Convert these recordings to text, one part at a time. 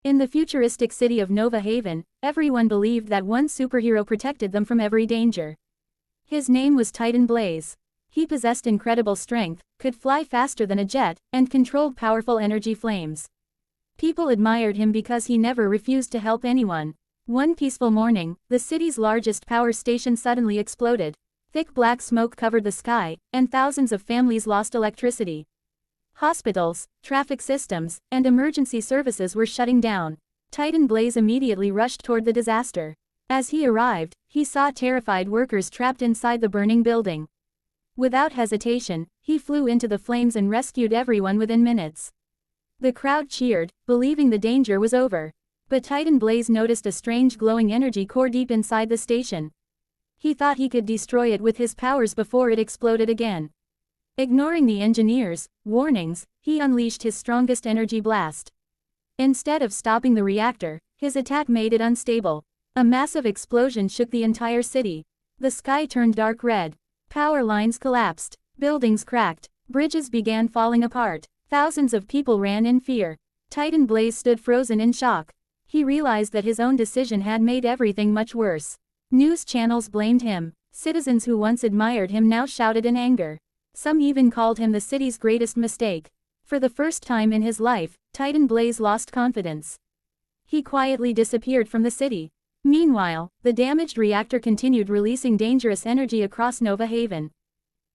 In the futuristic city of Nova Haven, everyone believed that one superhero protected them from every danger. His name was Titan Blaze. He possessed incredible strength, could fly faster than a jet, and controlled powerful energy flames. People admired him because he never refused to help anyone. One peaceful morning, the city's largest power station suddenly exploded. Thick black smoke covered the sky, and thousands of families lost electricity. Hospitals, traffic systems, and emergency services were shutting down. Titan Blaze immediately rushed toward the disaster. As he arrived, he saw terrified workers trapped inside the burning building. Without hesitation, he flew into the flames and rescued everyone within minutes. The crowd cheered, believing the danger was over. But Titan Blaze noticed a strange glowing energy core deep inside the station. He thought he could destroy it with his powers before it exploded again. Ignoring the engineers' warnings, he unleashed his strongest energy blast. Instead of stopping the reactor, his attack made it unstable. A massive explosion shook the entire city. The sky turned dark red. Power lines collapsed. Buildings cracked. Bridges began falling apart. Thousands of people ran in fear. Titan Blaze stood frozen in shock. He realized that his own decision had made everything much worse. News channels blamed him. Citizens who once admired him now shouted in anger. Some even called him the city's greatest mistake. For the first time in his life, Titan Blaze lost confidence. He quietly disappeared from the city. Meanwhile, the damaged reactor continued releasing dangerous energy across Nova Haven.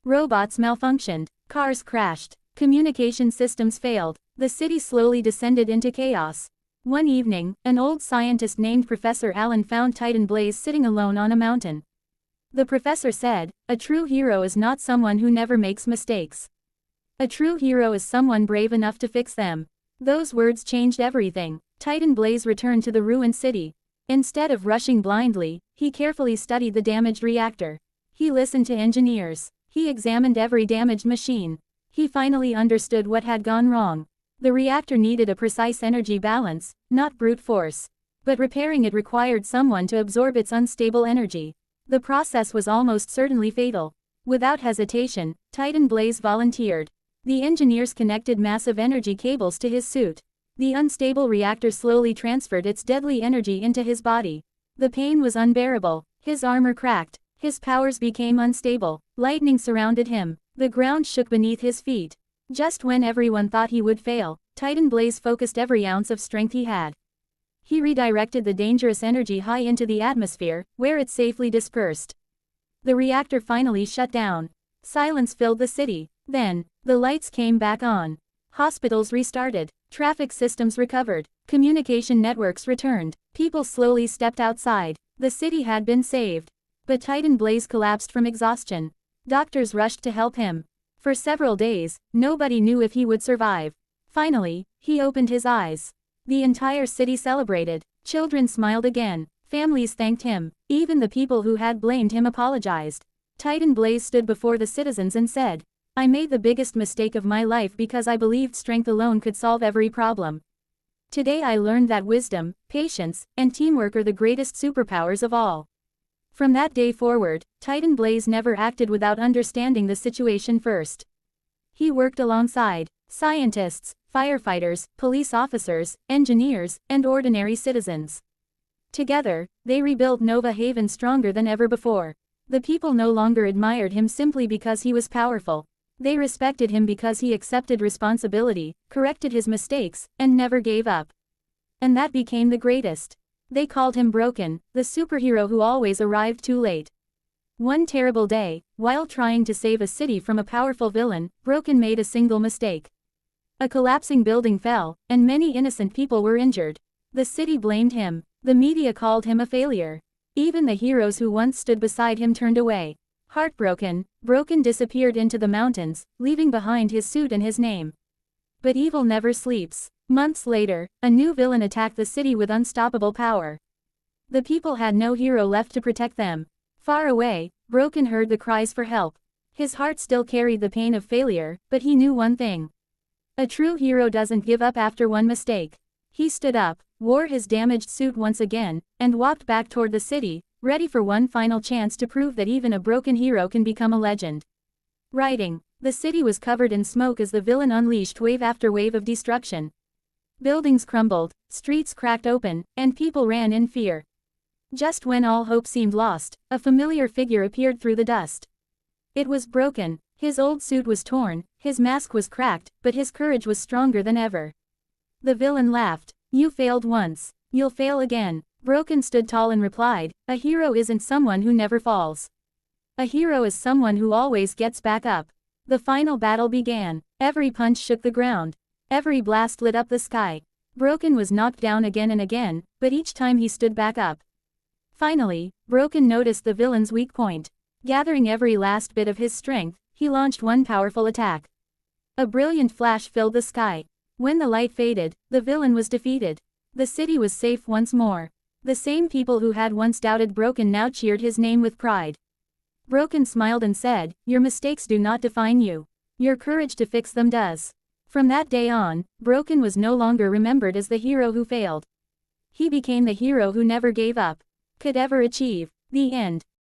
Robots malfunctioned, cars crashed, communication systems failed, the city slowly descended into chaos. One evening, an old scientist named Professor Allen found Titan Blaze sitting alone on a mountain. The professor said, "A true hero is not someone who never makes mistakes. A true hero is someone brave enough to fix them." Those words changed everything. Titan Blaze returned to the ruined city. Instead of rushing blindly, he carefully studied the damaged reactor. He listened to engineers. He examined every damaged machine. He finally understood what had gone wrong. The reactor needed a precise energy balance, not brute force. But repairing it required someone to absorb its unstable energy. The process was almost certainly fatal. Without hesitation, Titan Blaze volunteered. The engineers connected massive energy cables to his suit. The unstable reactor slowly transferred its deadly energy into his body. The pain was unbearable. His armor cracked. His powers became unstable. Lightning surrounded him. The ground shook beneath his feet. Just when everyone thought he would fail, Titan Blaze focused every ounce of strength he had. He redirected the dangerous energy high into the atmosphere, where it safely dispersed. The reactor finally shut down. Silence filled the city. Then, the lights came back on. Hospitals restarted. Traffic systems recovered. Communication networks returned. People slowly stepped outside. The city had been saved. But Titan Blaze collapsed from exhaustion. Doctors rushed to help him. For several days, nobody knew if he would survive. Finally, he opened his eyes. The entire city celebrated. Children smiled again. Families thanked him. Even the people who had blamed him apologized. Titan Blaze stood before the citizens and said, "I made the biggest mistake of my life because I believed strength alone could solve every problem. Today I learned that wisdom, patience, and teamwork are the greatest superpowers of all." From that day forward, Titan Blaze never acted without understanding the situation first. He worked alongside scientists, firefighters, police officers, engineers, and ordinary citizens. Together, they rebuilt Nova Haven stronger than ever before. The people no longer admired him simply because he was powerful. They respected him because he accepted responsibility, corrected his mistakes, and never gave up. And that became the greatest. They called him Broken, the superhero who always arrived too late. One terrible day, while trying to save a city from a powerful villain, Broken made a single mistake. A collapsing building fell, and many innocent people were injured. The city blamed him. The media called him a failure. Even the heroes who once stood beside him turned away. Heartbroken, Broken disappeared into the mountains, leaving behind his suit and his name. But evil never sleeps. Months later, a new villain attacked the city with unstoppable power. The people had no hero left to protect them. Far away, Broken heard the cries for help. His heart still carried the pain of failure, but he knew one thing. A true hero doesn't give up after one mistake. He stood up, wore his damaged suit once again, and walked back toward the city, ready for one final chance to prove that even a broken hero can become a legend. Writing. The city was covered in smoke as the villain unleashed wave after wave of destruction. Buildings crumbled, streets cracked open, and people ran in fear. Just when all hope seemed lost, a familiar figure appeared through the dust. It was Broken. His old suit was torn, his mask was cracked, but his courage was stronger than ever. The villain laughed. "You failed once. You'll fail again." Broken stood tall and replied, "A hero isn't someone who never falls. A hero is someone who always gets back up." The final battle began. Every punch shook the ground. Every blast lit up the sky. Broken was knocked down again and again, but each time he stood back up. Finally, Broken noticed the villain's weak point. Gathering every last bit of his strength, he launched one powerful attack. A brilliant flash filled the sky. When the light faded, the villain was defeated. The city was safe once more. The same people who had once doubted Broken now cheered his name with pride. Broken smiled and said, "Your mistakes do not define you. Your courage to fix them does." From that day on, Broken was no longer remembered as the hero who failed. He became the hero who never gave up, could ever achieve. The end.